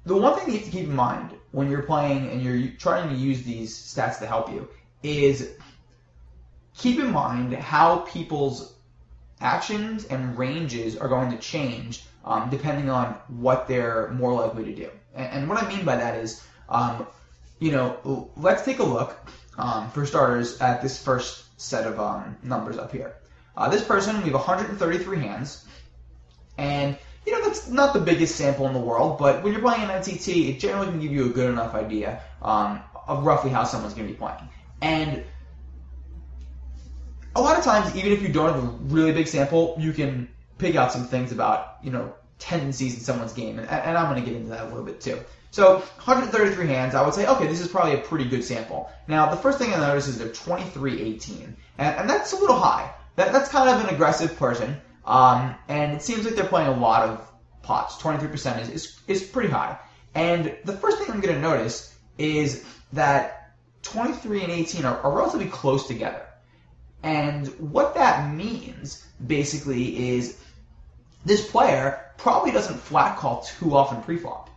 the one thing you have to keep in mind when you're playing and you're trying to use these stats to help you is keep in mind how people's actions and ranges are going to change depending on what they're more likely to do. And what I mean by that is, let's take a look, for starters, at this first set of numbers up here. This person, we have 133 hands, and that's not the biggest sample in the world, but when you're playing an NTT, it generally can give you a good enough idea of roughly how someone's going to be playing. And a lot of times, even if you don't have a really big sample, you can pick out some things about, tendencies in someone's game, and I'm going to get into that a little bit too. So 133 hands, I would say, okay, this is probably a pretty good sample. Now, the first thing I notice is they're 23-18, and that's a little high. That's kind of an aggressive person, and it seems like they're playing a lot of pots. 23% is pretty high. And the first thing I'm going to notice is that 23 and 18 are relatively close together. And what that means, basically, is this player probably doesn't flat call too often pre-flop.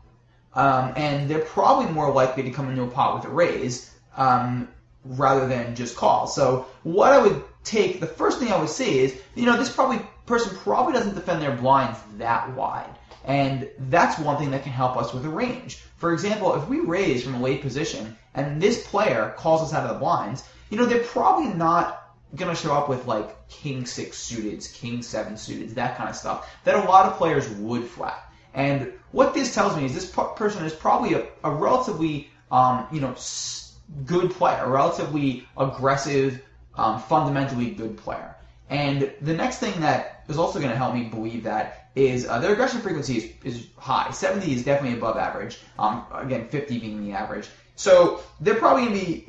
And they're probably more likely to come into a pot with a raise rather than just call. So what I would take, the first thing I would say is, this person probably doesn't defend their blinds that wide. And that's one thing that can help us with a range. For example, if we raise from a late position and this player calls us out of the blinds, they're probably not going to show up with like king 6 suited, king 7 suited, that kind of stuff that a lot of players would flat. And what this tells me is this person is probably a relatively good player, a relatively aggressive, fundamentally good player. And the next thing that is also going to help me believe that is their aggression frequency is high. 70 is definitely above average. Again, 50 being the average. So they're probably going to be,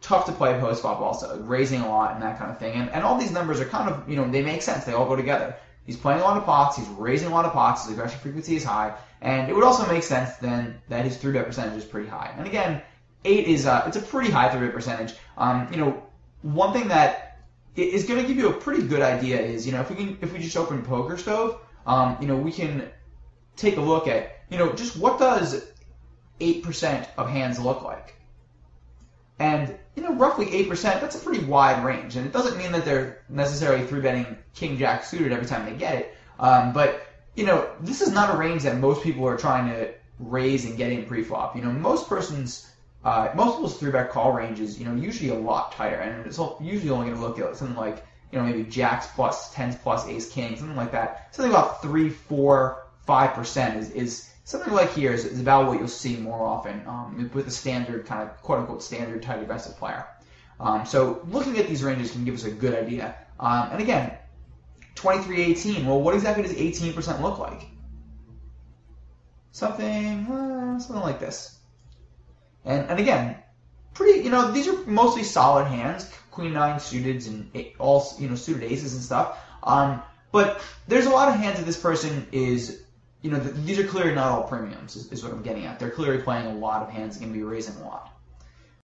tough to play post-flop also, raising a lot and that kind of thing. And all these numbers are kind of, they make sense. They all go together. He's playing a lot of pots. He's raising a lot of pots. His aggression frequency is high. And it would also make sense then that his 3-bet percentage is pretty high. And again, 8 is, it's a pretty high 3-bet percentage. One thing that is going to give you a pretty good idea is, if we just open Poker Stove, we can take a look at, just what does 8% of hands look like? And, roughly 8%, that's a pretty wide range. And it doesn't mean that they're necessarily 3-betting king-jack suited every time they get it. But, this is not a range that most people are trying to raise and get in pre-flop. Most people's 3-bet call range is, usually a lot tighter. And it's usually only going to look at something like, maybe jacks plus, 10s plus, ace, king, something like that. Something about 3, 4, 5% is something like here is about what you'll see more often with a standard kind of quote-unquote standard tight aggressive player. So looking at these ranges can give us a good idea. And again, 23-18, well, what exactly does 18% look like? Something like this. And again, pretty, these are mostly solid hands, queen 9 suited and all, suited aces and stuff. But there's a lot of hands that this person is, these are clearly not all premiums, is what I'm getting at. They're clearly playing a lot of hands and going to be raising a lot.